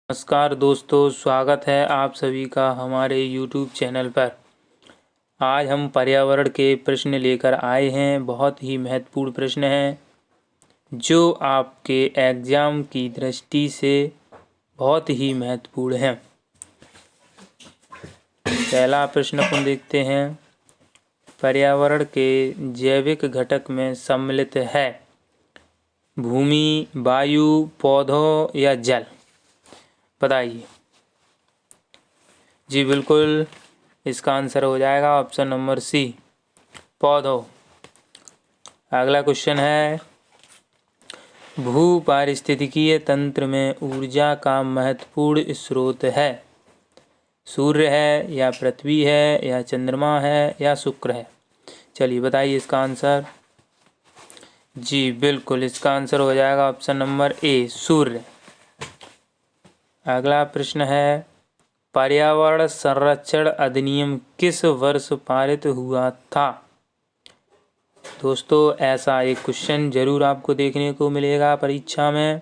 नमस्कार दोस्तों, स्वागत है आप सभी का हमारे YouTube चैनल पर। आज हम पर्यावरण के प्रश्न लेकर आए हैं। बहुत ही महत्वपूर्ण प्रश्न हैं जो आपके एग्ज़ाम की दृष्टि से बहुत ही महत्वपूर्ण हैं। पहला प्रश्न अपन देखते हैं। पर्यावरण के जैविक घटक में सम्मिलित है भूमि, वायु, पौधों या जल? बताइए। जी बिल्कुल, इसका आंसर हो जाएगा ऑप्शन नंबर सी, पौधों। अगला क्वेश्चन है, भू पारिस्थितिकीय तंत्र में ऊर्जा का महत्वपूर्ण स्रोत है? सूर्य है या पृथ्वी है या चंद्रमा है या शुक्र है? चलिए बताइए इसका आंसर। जी बिल्कुल, इसका आंसर हो जाएगा ऑप्शन नंबर ए, सूर्य। अगला प्रश्न है, पर्यावरण संरक्षण अधिनियम किस वर्ष पारित हुआ था? दोस्तों, ऐसा एक क्वेश्चन जरूर आपको देखने को मिलेगा परीक्षा में,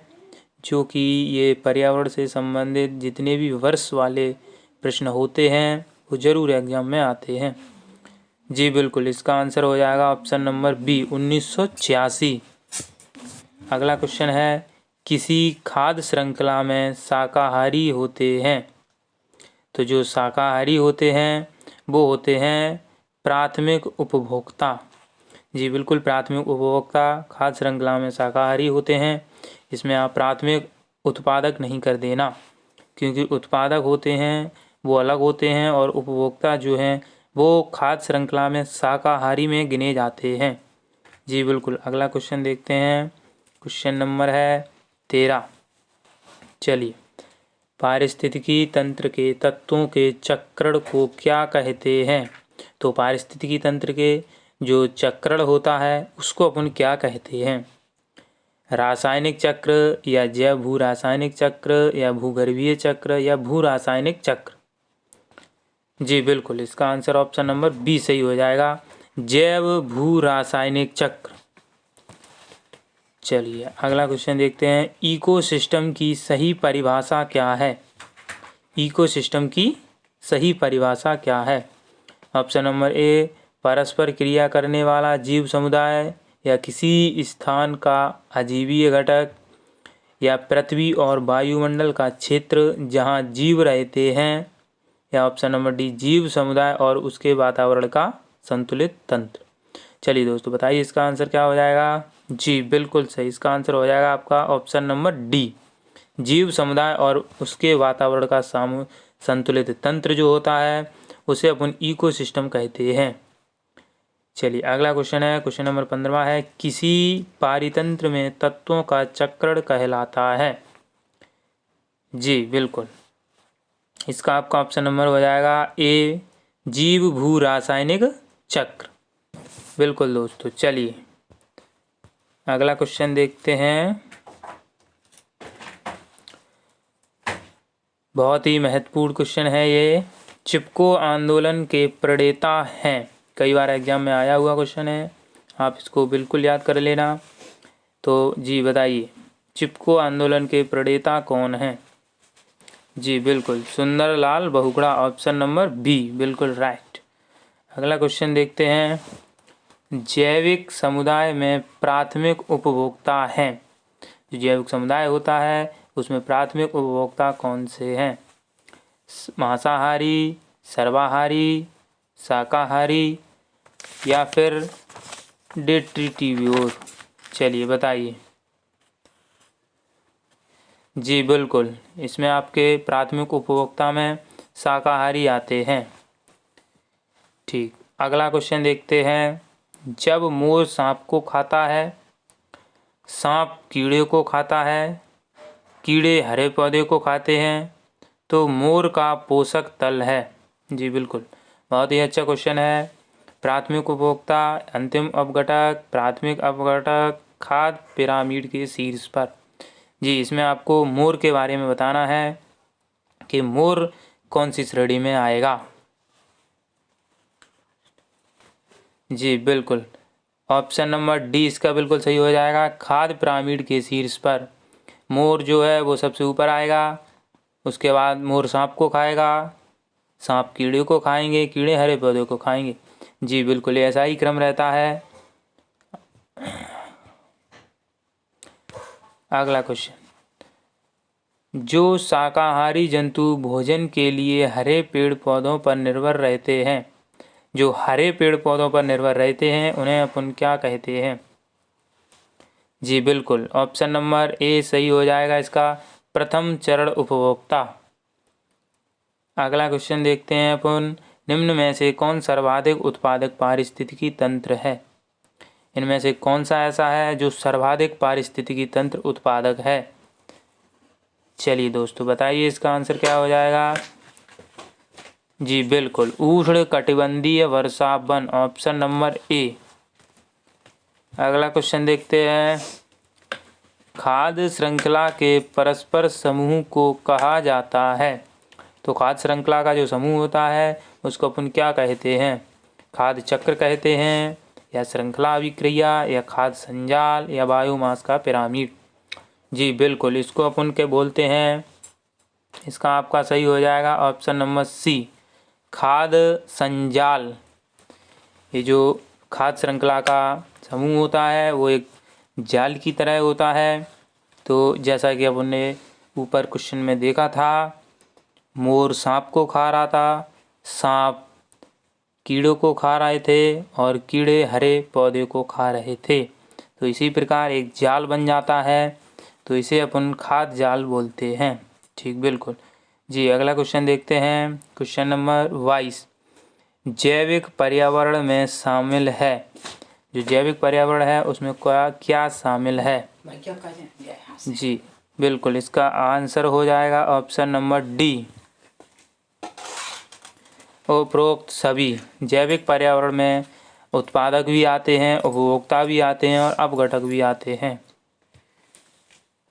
जो कि ये पर्यावरण से संबंधित जितने भी वर्ष वाले प्रश्न होते हैं वो जरूर एग्जाम में आते हैं। जी बिल्कुल, इसका आंसर हो जाएगा ऑप्शन नंबर बी, 1986। अगला क्वेश्चन है, किसी खाद्य श्रृंखला में शाकाहारी होते हैं? तो जो शाकाहारी होते हैं वो होते हैं प्राथमिक उपभोक्ता। जी बिल्कुल, प्राथमिक उपभोक्ता खाद्य श्रृंखला में शाकाहारी होते हैं। इसमें आप प्राथमिक उत्पादक नहीं कर देना, क्योंकि उत्पादक होते हैं वो अलग होते हैं और उपभोक्ता जो हैं वो खाद्य श्रृंखला में शाकाहारी में गिने जाते हैं। जी बिल्कुल, अगला क्वेश्चन देखते हैं। क्वेश्चन नंबर है 13। चलिए, पारिस्थितिकी तंत्र के तत्वों के चक्रण को क्या कहते हैं? तो पारिस्थितिकी तंत्र के जो चक्रण होता है उसको अपन क्या कहते हैं? रासायनिक चक्र या जैव भू रासायनिक चक्र या भूगर्भीय चक्र या भू रासायनिक चक्र? जी बिल्कुल, इसका आंसर ऑप्शन नंबर बी सही हो जाएगा, जैव भू रासायनिक चक्र। चलिए अगला क्वेश्चन देखते हैं, इकोसिस्टम की सही परिभाषा क्या है? इकोसिस्टम की सही परिभाषा क्या है? ऑप्शन नंबर ए, परस्पर क्रिया करने वाला जीव समुदाय या किसी स्थान का अजीवीय घटक या पृथ्वी और वायुमंडल का क्षेत्र जहां जीव रहते हैं, या ऑप्शन नंबर डी, जीव समुदाय और उसके वातावरण का संतुलित तंत्र? चलिए दोस्तों बताइए इसका आंसर क्या हो जाएगा। जी बिल्कुल सही, इसका आंसर हो जाएगा आपका ऑप्शन नंबर डी, जीव समुदाय और उसके वातावरण का संतुलित तंत्र जो होता है उसे अपन इकोसिस्टम कहते हैं। चलिए अगला क्वेश्चन है, क्वेश्चन नंबर 15 है, किसी पारितंत्र में तत्वों का चक्रण कहलाता है? जी बिल्कुल, इसका आपका ऑप्शन नंबर हो जाएगा ए, जीव भू रासायनिक चक्र। बिल्कुल दोस्तों, चलिए अगला क्वेश्चन देखते हैं। बहुत ही महत्वपूर्ण क्वेश्चन है ये, चिपको आंदोलन के प्रणेता हैं? कई बार एग्जाम में आया हुआ क्वेश्चन है, आप इसको बिल्कुल याद कर लेना। तो जी बताइए, चिपको आंदोलन के प्रणेता कौन हैं? जी बिल्कुल, Sundarlal Bahuguna, option number B, बिल्कुल राइट। अगला क्वेश्चन देखते हैं, जैविक समुदाय में प्राथमिक उपभोक्ता हैं? जो जैविक समुदाय होता है उसमें प्राथमिक उपभोक्ता कौन से हैं? मांसाहारी, सर्वाहारी, शाकाहारी या फिर डेट्रीटिव्योर? चलिए बताइए। जी बिल्कुल, इसमें आपके प्राथमिक उपभोक्ता में शाकाहारी आते हैं। ठीक, अगला क्वेश्चन देखते हैं, जब मोर सांप को खाता है, सांप कीड़े को खाता है, कीड़े हरे पौधे को खाते हैं, तो मोर का पोषक तल है? जी बिल्कुल, बहुत ही अच्छा क्वेश्चन है। प्राथमिक उपभोक्ता, अंतिम अपघटक, प्राथमिक अपघटक, खाद्य पिरामिड के शीर्ष पर? जी, इसमें आपको मोर के बारे में बताना है कि मोर कौन सी श्रेणी में आएगा। जी बिल्कुल, ऑप्शन नंबर डी इसका बिल्कुल सही हो जाएगा, खाद्य पिरामिड के शीर्ष पर मोर जो है वो सबसे ऊपर आएगा। उसके बाद मोर सांप को खाएगा, सांप कीड़े को खाएंगे, कीड़े हरे पौधे को खाएंगे। जी बिल्कुल, ऐसा ही क्रम रहता है। अगला क्वेश्चन, जो शाकाहारी जंतु भोजन के लिए हरे पेड़ पौधों पर निर्भर रहते हैं, जो हरे पेड़ पौधों पर निर्भर रहते हैं उन्हें अपन क्या कहते हैं? जी बिल्कुल, ऑप्शन नंबर ए सही हो जाएगा इसका, प्रथम चरण उपभोक्ता। अगला क्वेश्चन देखते हैं अपन, निम्न में से कौन सर्वाधिक उत्पादक पारिस्थितिकी तंत्र है? इनमें से कौन सा ऐसा है जो सर्वाधिक पारिस्थितिकी तंत्र उत्पादक है? चलिए दोस्तों बताइए इसका आंसर क्या हो जाएगा। जी बिल्कुल, उष्ण कटिबंधीय वर्षा वन, ऑप्शन नंबर ए। अगला क्वेश्चन देखते हैं, खाद्य श्रृंखला के परस्पर समूह को कहा जाता है? तो खाद्य श्रृंखला का जो समूह होता है उसको अपन क्या कहते हैं? खाद्य चक्र कहते हैं, या श्रृंखला अभिक्रिया, या खाद्य संजाल, या बायोमास का पिरामिड? जी बिल्कुल, इसको अपन के बोलते हैं, इसका आपका सही हो जाएगा ऑप्शन नंबर सी, खाद्य संजाल। ये जो खाद्य श्रृंखला का समूह होता है वो एक जाल की तरह होता है। तो जैसा कि अपन ने ऊपर क्वेश्चन में देखा था, मोर सांप को खा रहा था, सांप कीड़ों को खा रहे थे और कीड़े हरे पौधे को खा रहे थे। तो इसी प्रकार एक जाल बन जाता है, तो इसे अपन खाद्य जाल बोलते हैं। ठीक बिल्कुल जी। अगला क्वेश्चन देखते हैं, क्वेश्चन नंबर 22, जैविक पर्यावरण में शामिल है, जो जैविक पर्यावरण है उसमें क्या शामिल है? जी बिल्कुल, इसका आंसर हो जाएगा ऑप्शन नंबर डी, उपरोक्त सभी। जैविक पर्यावरण में उत्पादक भी आते हैं, उपभोक्ता भी आते हैं और अपघटक भी आते हैं।